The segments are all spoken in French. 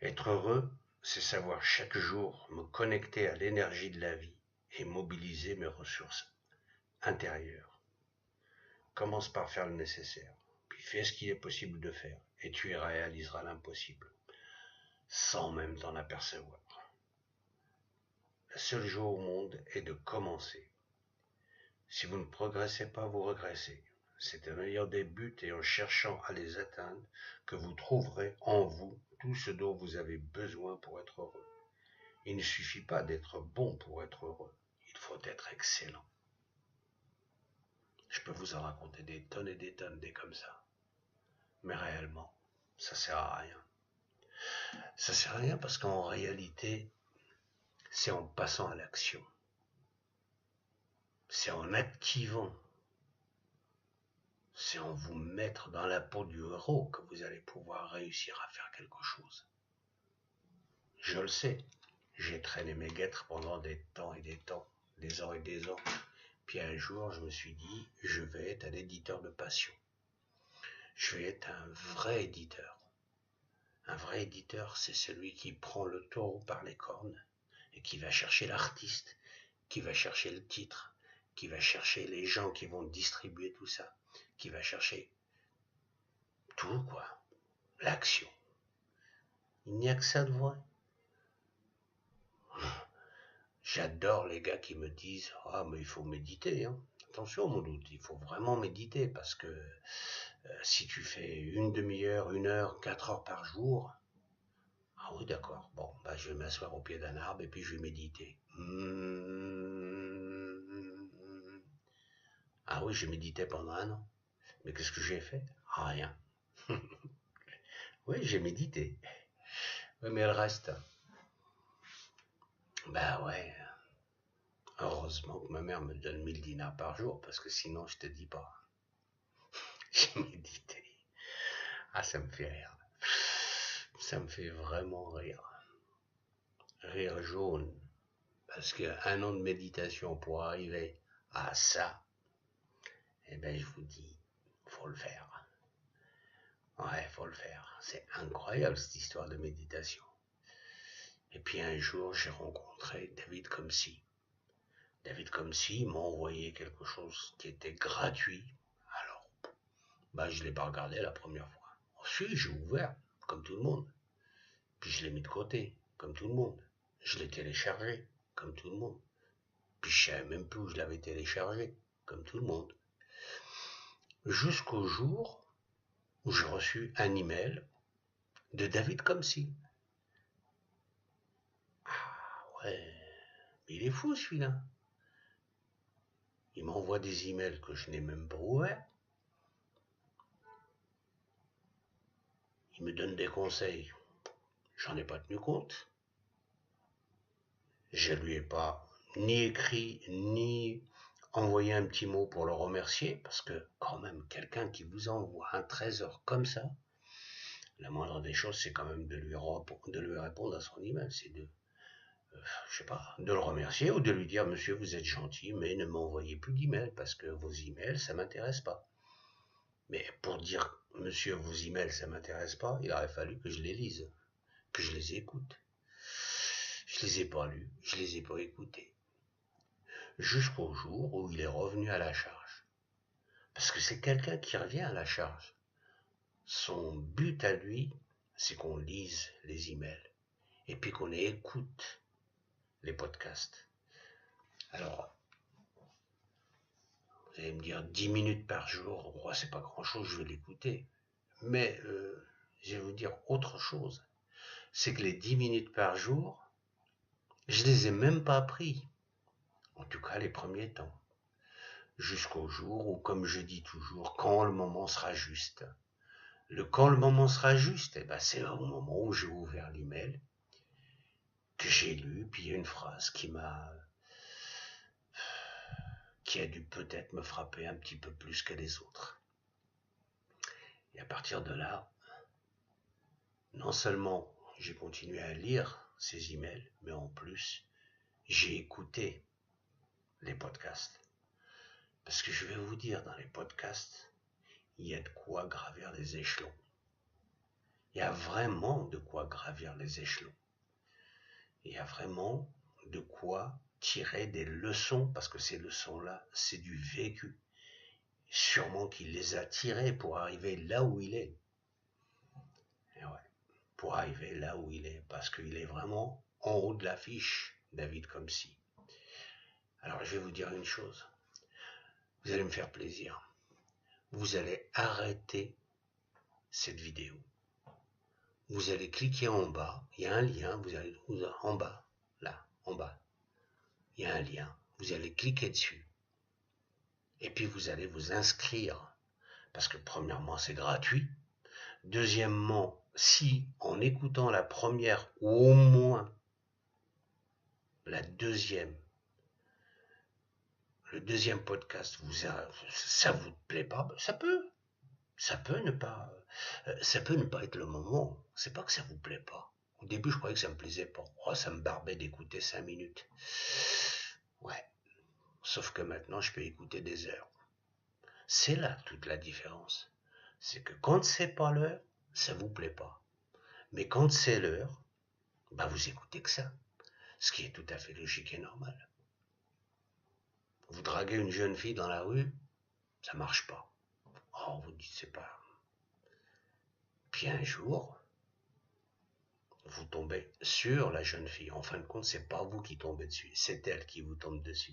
Être heureux, c'est savoir chaque jour me connecter à l'énergie de la vie et mobiliser mes ressources intérieures. Commence par faire le nécessaire, puis fais ce qu'il est possible de faire, et tu y réaliseras l'impossible, sans même t'en apercevoir. Le seul jeu au monde est de commencer. Si vous ne progressez pas, vous régressez. C'est en ayant des buts et en cherchant à les atteindre que vous trouverez en vous tout ce dont vous avez besoin pour être heureux. Il ne suffit pas d'être bon pour être heureux, il faut être excellent. Je peux vous en raconter des tonnes et des comme ça. Mais réellement, ça sert à rien. Ça sert à rien parce qu'en réalité, c'est en passant à l'action. C'est en activant. C'est en vous mettre dans la peau du héros que vous allez pouvoir réussir à faire quelque chose. Je le sais, j'ai traîné mes guêtres pendant des temps et des temps, des ans et des ans. Puis un jour, je me suis dit, je vais être un éditeur de passion. Je vais être un vrai éditeur. Un vrai éditeur, c'est celui qui prend le taureau par les cornes et qui va chercher l'artiste, qui va chercher le titre, qui va chercher les gens qui vont distribuer tout ça, qui va chercher tout, quoi. L'action. Il n'y a que ça de vrai. J'adore les gars qui me disent « Ah, mais il faut méditer, hein. » Attention, mon doute, il faut vraiment méditer parce que si tu fais une demi-heure, 1 heure, 4 heures par jour, ah oui, d'accord, bon, bah, je vais m'asseoir au pied d'un arbre et puis je vais méditer. Ah oui, je méditais pendant 1 an. Mais qu'est-ce que j'ai fait? Rien. Oui, j'ai médité. Oui, mais le reste, bah ouais, heureusement que ma mère me donne 1 000 dinars par jour parce que sinon, je te dis pas. J'ai médité. Ah, ça me fait rire. Ça me fait vraiment rire. Rire jaune. Parce qu'un an de méditation pour arriver à ça, eh ben, je vous dis, faut le faire. Ouais, faut le faire. C'est incroyable cette histoire de méditation. Et puis un jour, j'ai rencontré David Comcy. David Comcy m'a envoyé quelque chose qui était gratuit. Alors, bah, je ne l'ai pas regardé la première fois. Ensuite, j'ai ouvert, comme tout le monde. Puis je l'ai mis de côté, comme tout le monde. Je l'ai téléchargé, comme tout le monde. Puis je savais même plus où je l'avais téléchargé, comme tout le monde. Jusqu'au jour où j'ai reçu un email de David Comcy. Ah ouais, il est fou celui-là. Il m'envoie des emails que je n'ai même pas ouverts. Il me donne des conseils. J'en ai pas tenu compte. Je lui ai pas ni écrit, ni envoyé un petit mot pour le remercier, parce que quand même, quelqu'un qui vous envoie un trésor comme ça, la moindre des choses, c'est quand même de lui répondre à son email, c'est je sais pas, de le remercier ou de lui dire, monsieur, vous êtes gentil, mais ne m'envoyez plus d'emails, parce que vos emails, ça m'intéresse pas. Mais pour dire, monsieur, vos emails, ça m'intéresse pas, il aurait fallu que je les lise, que je les écoute. Je les ai pas lus, je les ai pas écoutés. Jusqu'au jour où il est revenu à la charge. Parce que c'est quelqu'un qui revient à la charge. Son but à lui, c'est qu'on lise les emails et puis qu'on écoute les podcasts. Alors, vous allez me dire 10 minutes par jour, oh, c'est pas grand chose, je vais l'écouter. Mais je vais vous dire autre chose. C'est que les 10 minutes par jour, je les ai même pas pris. En tout cas, les premiers temps. Jusqu'au jour où, comme je dis toujours, quand le moment sera juste. Quand le moment sera juste, eh ben, c'est au moment où j'ai ouvert l'email, que j'ai lu, puis il y a une phrase qui a dû peut-être me frapper un petit peu plus que les autres. Et à partir de là, non seulement j'ai continué à lire ces emails, mais en plus, j'ai écouté les podcasts. Parce que je vais vous dire, dans les podcasts, il y a de quoi gravir des échelons. Il y a vraiment de quoi gravir les échelons. Il y a vraiment de quoi tirer des leçons, parce que ces leçons-là, c'est du vécu. Sûrement qu'il les a tirées pour arriver là où il est. Et ouais, pour arriver là où il est, parce qu'il est vraiment en haut de l'affiche, David Comcy. Alors je vais vous dire une chose, vous allez me faire plaisir. Vous allez arrêter cette vidéo. Vous allez cliquer en bas, il y a un lien, vous allez en bas, là, en bas. Il y a un lien, vous allez cliquer dessus. Et puis vous allez vous inscrire. Parce que premièrement, c'est gratuit. Deuxièmement, si en écoutant la première ou au moins la deuxième, le deuxième podcast, ça vous plaît pas, ça peut ne pas, ça peut ne pas être le moment. C'est pas que ça vous plaît pas. Au début, je croyais que ça me plaisait pas. Oh, ça me barbait d'écouter 5 minutes. Ouais. Sauf que maintenant, je peux écouter des heures. C'est là toute la différence. C'est que quand c'est pas l'heure, ça vous plaît pas. Mais quand c'est l'heure, bah vous écoutez que ça. Ce qui est tout à fait logique et normal. Vous draguez une jeune fille dans la rue, ça marche pas. Oh, vous dites c'est pas. Puis un jour, vous tombez sur la jeune fille. En fin de compte, c'est pas vous qui tombez dessus, c'est elle qui vous tombe dessus.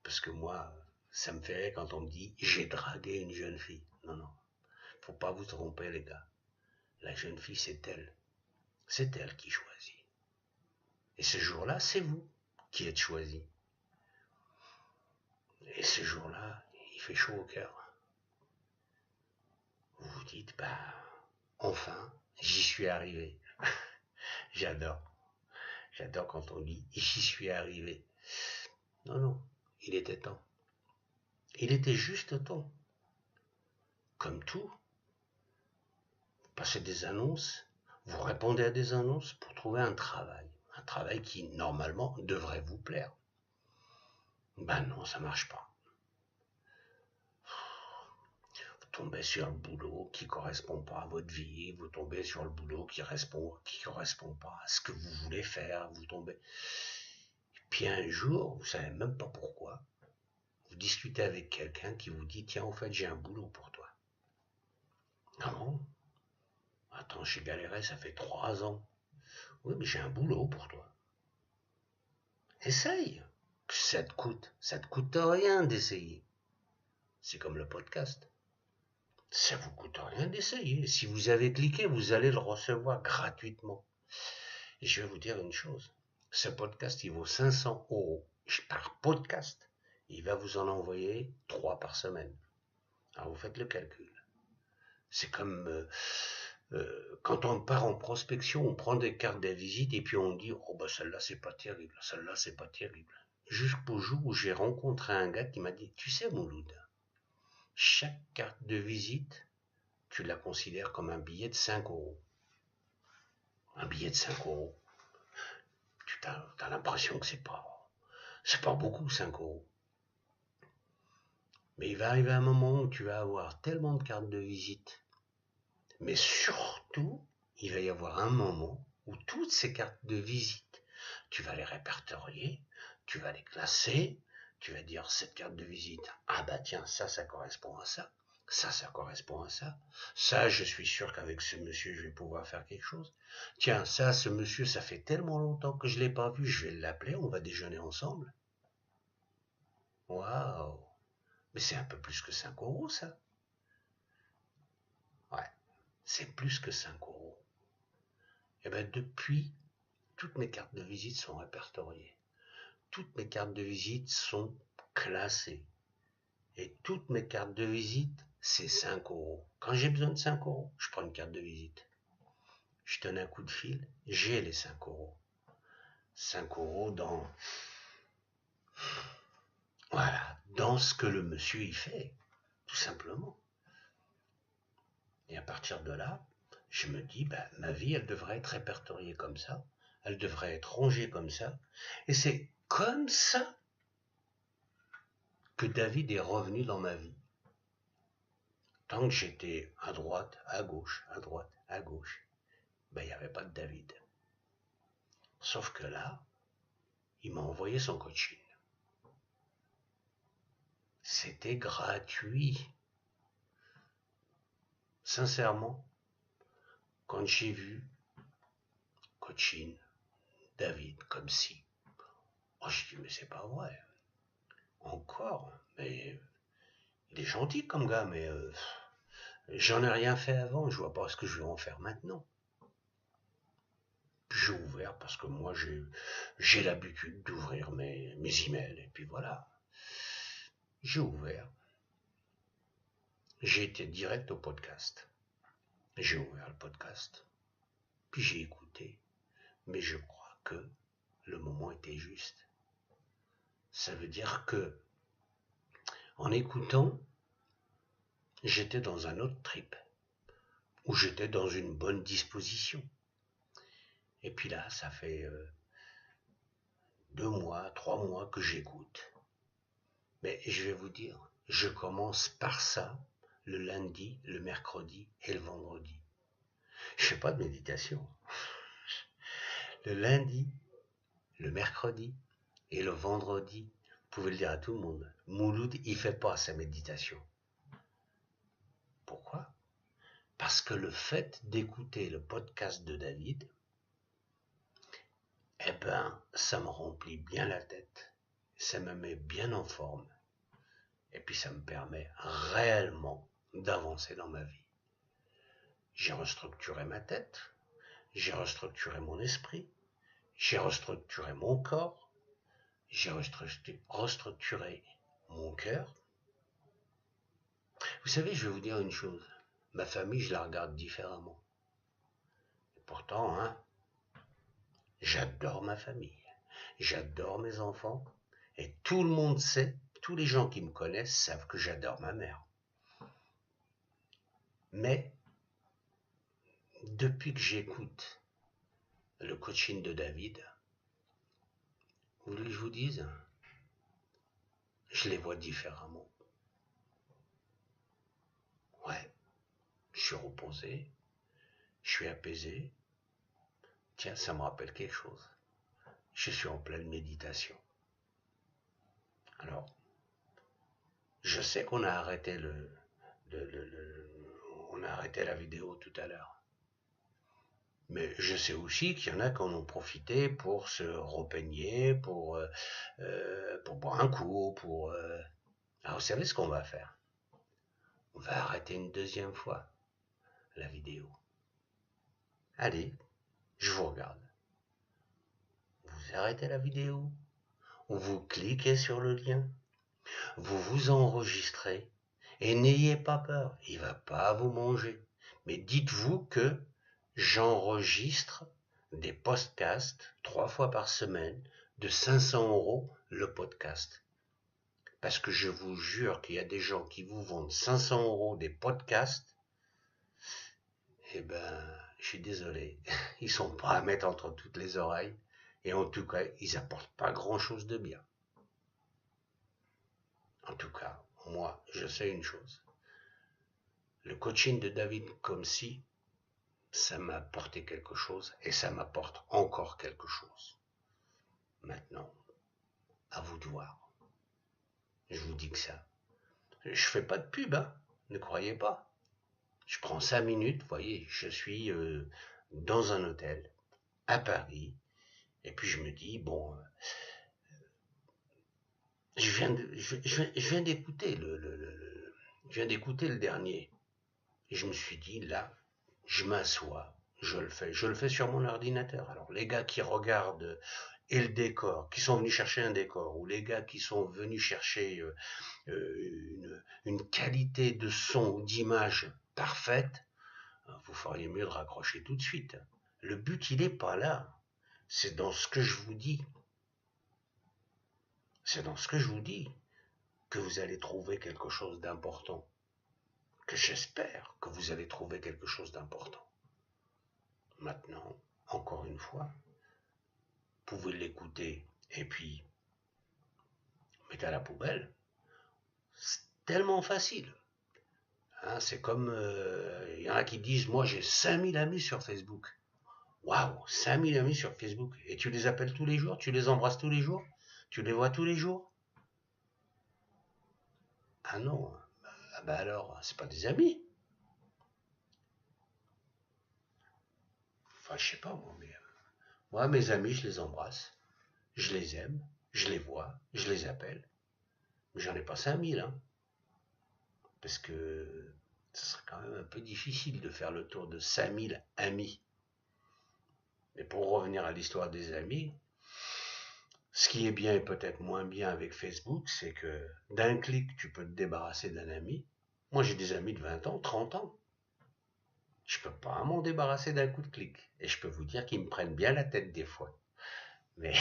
Parce que moi, ça me ferait quand on me dit j'ai dragué une jeune fille. Non, non, faut pas vous tromper les gars. La jeune fille, c'est elle. C'est elle qui choisit. Et ce jour-là, c'est vous qui êtes choisi. Et ce jour-là, il fait chaud au cœur. Vous vous dites, bah, enfin, j'y suis arrivé. J'adore. J'adore quand on dit, j'y suis arrivé. Non, non, il était temps. Il était juste temps. Comme tout, vous passez des annonces, vous répondez à des annonces pour trouver un travail. Un travail qui, normalement, devrait vous plaire. Ben non, ça marche pas. Vous tombez sur le boulot qui correspond pas à votre vie, vous tombez sur le boulot qui correspond pas à ce que vous voulez faire, vous tombez. Et puis un jour, vous savez même pas pourquoi, vous discutez avec quelqu'un qui vous dit, tiens, en fait, j'ai un boulot pour toi. Ah bon? Attends, j'ai galéré, ça fait 3 ans. Oui, mais j'ai un boulot pour toi. Essaye. Ça te coûte rien d'essayer. C'est comme le podcast. Ça vous coûte rien d'essayer. Si vous avez cliqué, vous allez le recevoir gratuitement. Et je vais vous dire une chose. Ce podcast, il vaut 500 euros par podcast. Il va vous en envoyer 3 par semaine. Alors vous faites le calcul. C'est comme quand on part en prospection, on prend des cartes de visite et puis on dit, oh bah celle-là c'est pas terrible, celle-là c'est pas terrible. Jusqu'au jour où j'ai rencontré un gars qui m'a dit, tu sais Mouloud, chaque carte de visite, tu la considères comme un billet de 5 euros. Un billet de 5 euros. Tu as l'impression que c'est pas beaucoup 5 euros. Mais il va arriver un moment où tu vas avoir tellement de cartes de visite. Mais surtout, il va y avoir un moment où toutes ces cartes de visite, tu vas les répertorier, tu vas les classer, tu vas dire cette carte de visite, ah bah tiens, ça correspond à ça, ça correspond à ça, ça je suis sûr qu'avec ce monsieur je vais pouvoir faire quelque chose, tiens ça, ce monsieur ça fait tellement longtemps que je ne l'ai pas vu, je vais l'appeler, on va déjeuner ensemble. Waouh, mais c'est un peu plus que 5 euros ça. Ouais, c'est plus que 5 euros. Et bien depuis, toutes mes cartes de visite sont répertoriées. Toutes mes cartes de visite sont classées. Et toutes mes cartes de visite, c'est 5 euros. Quand j'ai besoin de 5 euros, je prends une carte de visite. Je donne un coup de fil, j'ai les 5 euros. 5 euros dans ce que le monsieur y fait, tout simplement. Et à partir de là, je me dis, ma vie, elle devrait être répertoriée comme ça. Elle devrait être rangée comme ça. Et c'est comme ça que David est revenu dans ma vie. Tant que j'étais à droite, à gauche, à droite, à gauche. ben, il n'y avait pas de David. Sauf que là, il m'a envoyé son coaching. C'était gratuit. Sincèrement, quand j'ai vu coaching, David, comme si, oh, je dis, mais c'est pas vrai. Encore, mais il est gentil comme gars, mais j'en ai rien fait avant, je vois pas ce que je vais en faire maintenant. Puis j'ai ouvert parce que moi j'ai l'habitude d'ouvrir mes emails, et puis voilà. J'ai ouvert, j'ai été direct au podcast. J'ai ouvert le podcast, puis j'ai écouté, mais je crois que le moment était juste. Ça veut dire que, en écoutant, j'étais dans un autre trip, où j'étais dans une bonne disposition. Et puis là, ça fait 2 mois, 3 mois que j'écoute. Mais je vais vous dire, je commence par ça le lundi, le mercredi et le vendredi. Je fais pas de méditation. Le lundi, le mercredi et le vendredi, vous pouvez le dire à tout le monde, Mouloud, il fait pas sa méditation. Pourquoi? Parce que le fait d'écouter le podcast de David, eh ben, ça me remplit bien la tête, ça me met bien en forme, et puis ça me permet réellement d'avancer dans ma vie. J'ai restructuré ma tête, j'ai restructuré mon esprit, j'ai restructuré mon corps, j'ai restructuré mon cœur. Vous savez, je vais vous dire une chose, ma famille, je la regarde différemment. Et pourtant, hein, j'adore ma famille, j'adore mes enfants, et tout le monde sait, tous les gens qui me connaissent savent que j'adore ma mère. Mais, depuis que j'écoute le coaching de David, vous voulez que je vous dise, je les vois différemment. Ouais, je suis reposé, je suis apaisé. Tiens, ça me rappelle quelque chose. Je suis en pleine méditation. Alors, je sais qu'on a arrêté on a arrêté la vidéo tout à l'heure. Mais je sais aussi qu'il y en a qui en ont profité pour se repeigner, pour boire un coup, Alors vous savez ce qu'on va faire? On va arrêter une deuxième fois la vidéo. Allez, je vous regarde. Vous arrêtez la vidéo, vous cliquez sur le lien, vous vous enregistrez, et n'ayez pas peur, il ne va pas vous manger. Mais dites-vous que j'enregistre des podcasts 3 fois par semaine de 500 € le podcast. Parce que je vous jure qu'il y a des gens qui vous vendent 500 € des podcasts, eh ben, je suis désolé, ils sont pas à mettre entre toutes les oreilles, et en tout cas, ils apportent pas grand-chose de bien. En tout cas, moi, je sais une chose. Le coaching de David Comsi, ça m'a apporté quelque chose, et ça m'apporte encore quelque chose. Maintenant, à vous de voir. Je vous dis que ça. Je fais pas de pub, hein, ne croyez pas. Je prends 5 minutes, vous voyez, je suis dans un hôtel à Paris, et puis je me dis, bon, je viens d'écouter je viens d'écouter le dernier, et je me suis dit, là, je m'assois, je le fais sur mon ordinateur. Alors les gars qui regardent et le décor, qui sont venus chercher un décor, ou les gars qui sont venus chercher une qualité de son ou d'image parfaite, vous feriez mieux de raccrocher tout de suite. Le but, il n'est pas là. C'est dans ce que je vous dis. C'est dans ce que je vous dis que vous allez trouver quelque chose d'important. Que j'espère que vous allez trouver quelque chose d'important. Maintenant, encore une fois, vous pouvez l'écouter et puis mettez à la poubelle. C'est tellement facile. Hein, c'est comme, y en a qui disent, moi j'ai 5000 amis sur Facebook. Waouh, 5000 amis sur Facebook. Et tu les appelles tous les jours, tu les embrasses tous les jours, tu les vois tous les jours. Ah non, ah bah alors, c'est pas des amis. Enfin, je sais pas moi, mais moi, mes amis, je les embrasse, je les aime, je les vois, je les appelle. Mais j'en ai pas 5000, hein. Parce que ce serait quand même un peu difficile de faire le tour de 5000 amis. Mais pour revenir à l'histoire des amis, ce qui est bien et peut-être moins bien avec Facebook, c'est que d'un clic, tu peux te débarrasser d'un ami. Moi, j'ai des amis de 20 ans, 30 ans. Je peux pas m'en débarrasser d'un coup de clic. Et je peux vous dire qu'ils me prennent bien la tête des fois. Mais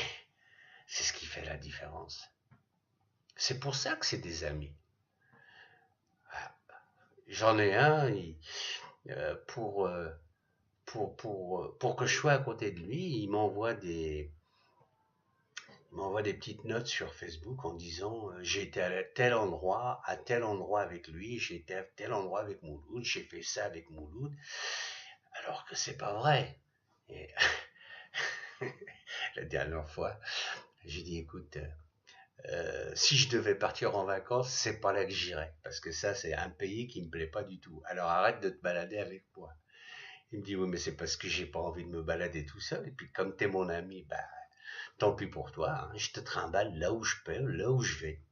c'est ce qui fait la différence. C'est pour ça que c'est des amis. J'en ai un, pour que je sois à côté de lui, il m'envoie des petites notes sur Facebook en disant j'ai été à tel endroit avec lui, j'ai été à tel endroit avec Mouloud, j'ai fait ça avec Mouloud, alors que c'est pas vrai. Et la dernière fois, j'ai dit écoute, si je devais partir en vacances, c'est pas là que j'irais, parce que ça c'est un pays qui me plaît pas du tout. Alors arrête de te balader avec moi. Il me dit oui mais c'est parce que j'ai pas envie de me balader tout seul, et puis comme t'es mon ami, bah tant pis pour toi, hein, je te trimballe là où je peux, là où je vais.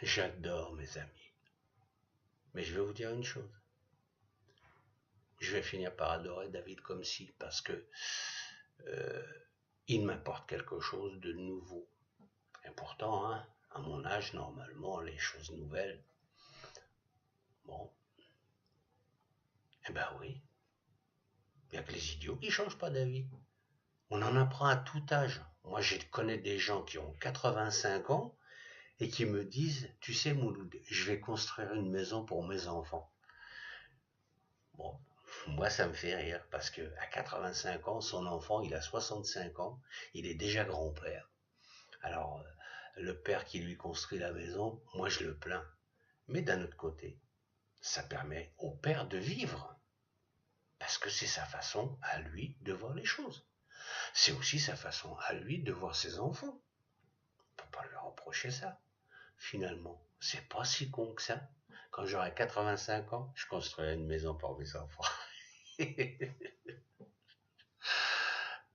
J'adore mes amis. Mais je vais vous dire une chose. Je vais finir par adorer David comme si, parce que euh, il m'apporte quelque chose de nouveau. Et pourtant, hein, à mon âge, normalement, les choses nouvelles, bon, eh ben oui, il n'y a que les idiots qui ne changent pas d'avis. On en apprend à tout âge. Moi, je connais des gens qui ont 85 ans et qui me disent, tu sais Mouloud, je vais construire une maison pour mes enfants. Bon, moi ça me fait rire parce que à 85 ans, son enfant, il a 65 ans, il est déjà grand-père. Alors, le père qui lui construit la maison, moi je le plains. Mais d'un autre côté, ça permet au père de vivre. Parce que c'est sa façon à lui de voir les choses. C'est aussi sa façon à lui de voir ses enfants. On ne peut pas lui reprocher ça. Finalement, c'est pas si con que ça. Quand j'aurai 85 ans, je construirai une maison pour mes enfants.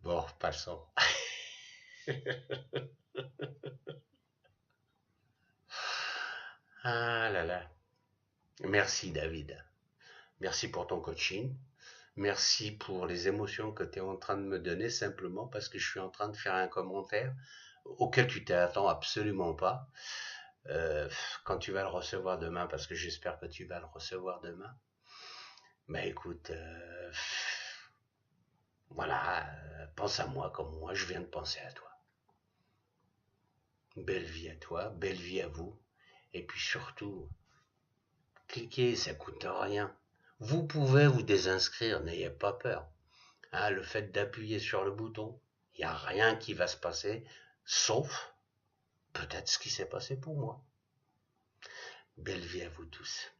Bon, passons. Ah là là. Merci David. Merci pour ton coaching. Merci pour les émotions que tu es en train de me donner simplement parce que je suis en train de faire un commentaire auquel tu t'attends absolument pas. Euh, Quand tu vas le recevoir demain, parce que j'espère que tu vas le recevoir demain, bah écoute, voilà, pense à moi comme moi je viens de penser à toi. Belle vie à toi, belle vie à vous. Et puis surtout, cliquez, ça coûte rien. Vous pouvez vous désinscrire, n'ayez pas peur. Hein, le fait d'appuyer sur le bouton, il n'y a rien qui va se passer, sauf peut-être ce qui s'est passé pour moi. Belle vie à vous tous.